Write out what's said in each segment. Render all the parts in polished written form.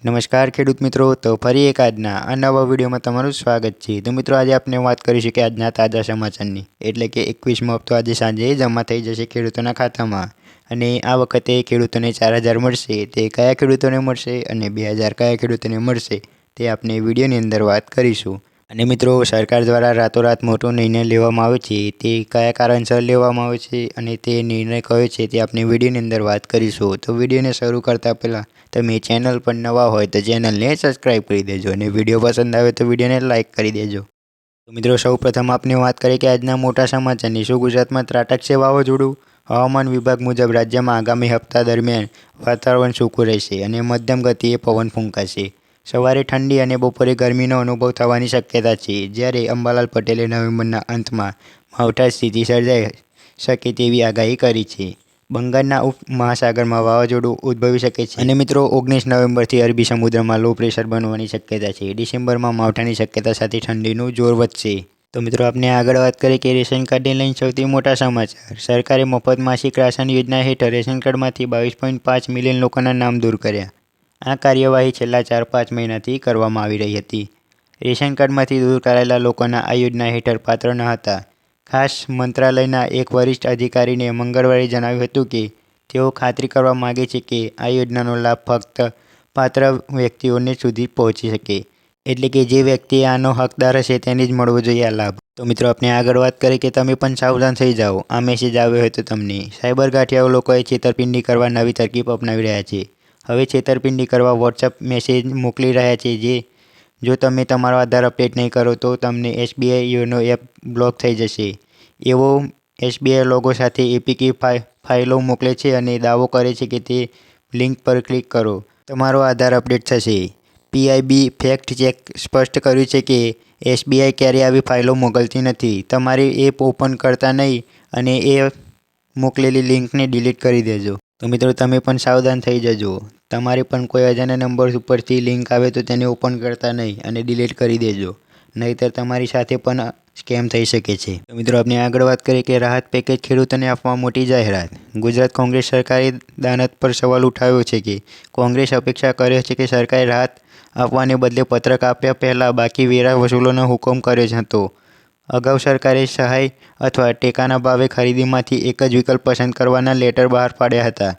નમસ્કાર ખેડૂત મિત્રો, તો ફરી એક આજના આ નવા વિડીયોમાં તમારું સ્વાગત છે। તો મિત્રો આજે આપણે વાત કરીશું કે આજના તાજા સમાચારની, એટલે કે 21મો હપ્તો આજે સાંજે જમા થઈ જશે ખેડૂતોના ખાતામાં। અને આ વખતે ખેડૂતોને 4000 મળશે, તે કયા ખેડૂતોને મળશે અને 2000 કયા ખેડૂતોને મળશે તે આપણે વિડીયોની અંદર વાત કરીશું। અને મિત્રો, સરકાર દ્વારા રાતોરાત મોટો નિર્ણય લેવામાં આવ્યો છે, તે કયા કારણસર લેવામાં આવ્યો છે અને તે નિર્ણય કયો છે તે આપણે વિડીયોની અંદર વાત કરીશું। તો વિડીયોને શરૂ કરતાં પહેલાં તમે ચેનલ પર નવા હોય તો ચેનલને સબસ્ક્રાઈબ કરી દેજો અને વિડીયો પસંદ આવે તો વિડીયોને લાઇક કરી દેજો। તો મિત્રો, સૌપ્રથમ આપણે વાત કરીએ કે આજના મોટા સમાચારની। શું ગુજરાતમાં ત્રાટકશે વાવાઝોડું? હવામાન વિભાગ મુજબ રાજ્યમાં આગામી હપ્તા દરમિયાન વાતાવરણ સૂકું રહેશે અને મધ્યમ ગતિએ પવન ફૂંકાશે। સવારે ઠંડી અને બપોરે ગરમીનો અનુભવ થવાની શક્યતા છે, જ્યારે અંબાલાલ પટેલે નવેમ્બરના અંતમાં માવઠા સ્થિતિ સર્જાઈ શકે તેવી આગાહી કરી છે। બંગાળના ઉપમહાસાગરમાં વાવાઝોડું ઉદ્ભવી શકે છે અને મિત્રો 19 નવેમ્બરથી અરબી સમુદ્રમાં લો પ્રેશર બનવાની શક્યતા છે। ડિસેમ્બરમાં માવઠાની શક્યતા સાથે ઠંડીનું જોર વધશે। તો મિત્રો, આપણે આગળ વાત કરીએ કે રેશન કાર્ડને લઈને સૌથી મોટા સમાચાર। સરકારે મફત માસિક રાશન યોજના હેઠળ રેશન કાર્ડમાંથી 22.5 મિલિયન લોકોના નામ દૂર કર્યા। આ કાર્યવાહી છેલ્લા 4-5 મહિનાથી કરવામાં આવી રહી હતી। રેશન કાર્ડમાંથી દૂર કરાયેલા લોકોના આ યોજના હેઠળ પાત્ર ન હતા। ખાસ મંત્રાલયના એક વરિષ્ઠ અધિકારીને મંગળવારે જણાવ્યું હતું કે તેઓ ખાતરી કરવા માગે છે કે આ યોજનાનો લાભ ફક્ત પાત્ર વ્યક્તિઓને સુધી પહોંચી શકે, એટલે કે જે વ્યક્તિ આનો હકદાર હશે તેને જ મળવો જોઈએ આ લાભ। તો મિત્રો, આપણે આગળ વાત કરીએ કે તમે પણ સાવધાન થઈ જાઓ, આ મેસેજ આવ્યો હોય તો તમને। સાયબર ગાંઠિયાઓ લોકોએ છેતરપિંડી કરવા નવી તરકીબ અપનાવી રહ્યા છે। હવે છેતરપિંડી કરવા વોટ્સએપ મેસેજ મોકલી રહ્યા છે। જો તમે તમારો આધાર અપડેટ નહીં કરો તો તમને એસબીઆઈ યોનો એપ બ્લોક થઈ જશે। એવો એસબીઆઈ લોગો સાથે એપીકે ફાઇલો મોકલે છે અને દાવો કરે છે કે તે લિંક પર ક્લિક કરો, તમારો આધાર અપડેટ થશે। પીઆઈબી ફેક્ટ ચેક સ્પષ્ટ કર્યું છે કે એસબીઆઈ ક્યારેય આવી ફાઇલો મોકલતી નથી। તમારી એપ ઓપન કરતા નહીં અને એ મોકલેલી લિંકને ડિલીટ કરી દેજો। તો મિત્રો, તમે પણ સાવધાન થઈ જજો। તમારે પણ કોઈ અજાણ્યા નંબર ઉપરથી લિંક આવે તો તેને ઓપન કરતા નહીં અને ડિલીટ કરી દેજો, નહીંતર તમારી સાથે પણ સ્કેમ થઈ શકે છે। તો મિત્રો, આપણે આગળ વાત કરીએ કે રાહત પેકેજ ખેડૂતોને આપવા મોટી જાહેરાત। ગુજરાત કોંગ્રેસ સરકારે દાનત પર સવાલ ઉઠાવ્યો છે કે કોંગ્રેસ અપેક્ષા કરે છે કે સરકારે રાહત આપવાને બદલે પત્રક આપ્યા પહેલાં બાકી વેરા વસૂલવાનો હુકમ કર્યો હતો। અગાઉ સરકારે સહાય અથવા ટેકાના ભાવે ખરીદીમાંથી એક જ વિકલ્પ પસંદ કરવાના લેટર બહાર પાડ્યા હતા।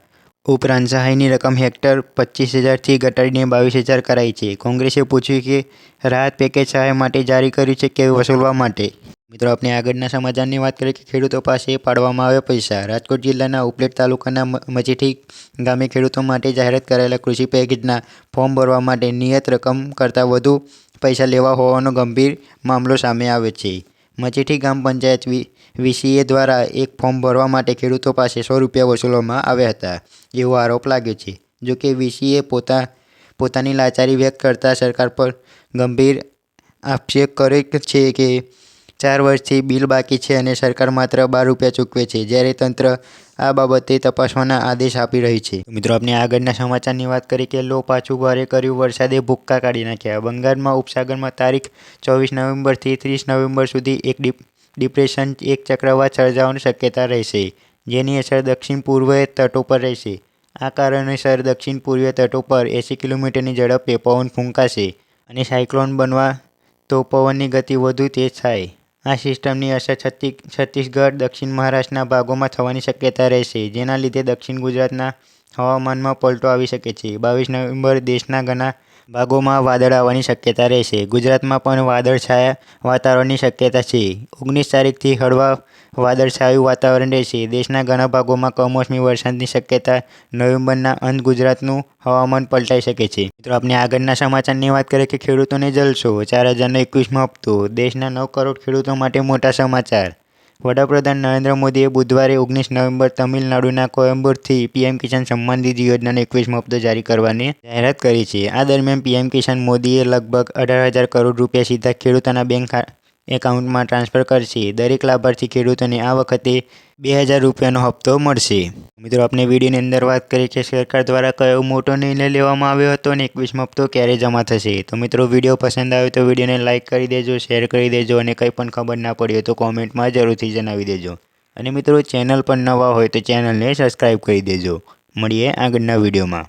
ઉપરાંત સહાયની રકમ હેક્ટર 25,000થી ઘટાડીને 22,000 કરાઈ છે। કોંગ્રેસે પૂછ્યું કે રાહત પેકેજ સહાય માટે જારી કર્યું છે કે વસૂલવા માટે? મિત્રો, આપણે આગળના સમાચારની વાત કરીએ કે ખેડૂતો પાસે પાડવામાં આવ્યા પૈસા। રાજકોટ જિલ્લાના ઉપલેટા તાલુકાના મચેઠી ગામે ખેડૂતો માટે જાહેર કરાયેલા કૃષિ પેકેજના ફોર્મ ભરવા માટે નિયત રકમ કરતાં વધુ પૈસા લેવા હોવાનો ગંભીર મામલો સામે આવ્યો છે। મચેઠી ગ્રામ પંચાયત વીસીએ દ્વારા એક ફોર્મ ભરવા માટે ખેડૂતો પાસે 100 રૂપિયા વસૂલવામાં આવ્યા હતા, એવો આરોપ લાગ્યો છે। જોકે વીસીએ પોતાની લાચારી વ્યક્ત કરતા સરકાર પર ગંભીર આક્ષેપ કર્યો છે કે 4 વર્ષથી બિલ બાકી છે અને સરકાર માત્ર 12 રૂપિયા ચૂકવે છે, જ્યારે તંત્ર આ બાબતે તપાસવાના આદેશ આપી રહ્યું છે। મિત્રો, આપણે આગળના સમાચારની વાત કરીએ કે લો પાછું ભારે કર્યું, વરસાદે ભૂક્કા કાઢી નાખ્યા। બંગાળમાં ઉપસાગરમાં તારીખ 24 નવેમ્બરથી 30 નવેમ્બર સુધી એક ડિપ્રેશન એક ચક્રવાત સર્જાવાની શક્યતા રહેશે, જેની અસર દક્ષિણ પૂર્વીય તટો પર રહેશે। આ કારણોસર દક્ષિણ પૂર્વીય તટો પર 80 કિલોમીટરની ઝડપે પવન ફૂંકાશે અને સાયક્લોન બનવા તો પવનની ગતિ વધુ તેજ થાય। આ સિસ્ટમની અસર છત્તીસગઢ, દક્ષિણ મહારાષ્ટ્રના ભાગોમાં થવાની શક્યતા રહેશે, જેના લીધે દક્ષિણ ગુજરાતના હવામાનમાં પલટો આવી શકે છે। 22 નવેમ્બર દેશના ઘણા ભાગોમાં વાદળ આવવાની શક્યતા રહેશે। ગુજરાતમાં પણ વાદળછાયા વાતાવરણની શક્યતા છે। 19 તારીખથી હળવા વાદળછાયું વાતાવરણ રહેશે। દેશના ઘણા ભાગોમાં કમોસમી વરસાદની શક્યતા। નવેમ્બરના અંત ગુજરાતનું હવામાન પલટાઈ શકે છે। મિત્રો, આપણે આગળના સમાચારની વાત કરીએ કે ખેડૂતોને જલસો, 4000નો 21મો હપ્તો। દેશના 9 કરોડ ખેડૂતો માટે મોટા સમાચાર। વડાપ્રધાન નરેન્દ્ર મોદીએ બુધવારે 19 નવેમ્બર તમિલનાડુના કોયમ્બટૂરથી પીએમ કિસાન સન્માન નિધિ યોજનાનો 21મો હપ્તો જારી કરવાની જાહેરાત કરી છે। આ દરમિયાન પીએમ કિસાન મોદીએ લગભગ 18,000 કરોડ રૂપિયા સીધા ખેડૂતોના બેંક એકાઉન્ટમાં ટ્રાન્સફર કરશે। દરેક લાભાર્થી ખેડૂતોને આ વખતે 2,000 રૂપિયાનો હપ્તો મળશે। મિત્રો, આપણે વિડીયોની અંદર વાત કરીએ કે સરકાર દ્વારા કયો મોટો નિર્ણય લેવામાં આવ્યો હતો અને 21મો હપ્તો ક્યારે જમા થશે? તો મિત્રો, વિડીયો પસંદ આવે તો વિડીયોને લાઇક કરી દેજો, શેર કરી દેજો અને કંઈ પણ ખબર ના પડી હોય તો કોમેન્ટમાં જરૂરથી જણાવી દેજો। અને મિત્રો, ચેનલ પર નવા હોય તો ચેનલને સબસ્ક્રાઈબ કરી દેજો। મળીએ આગળના વિડીયોમાં।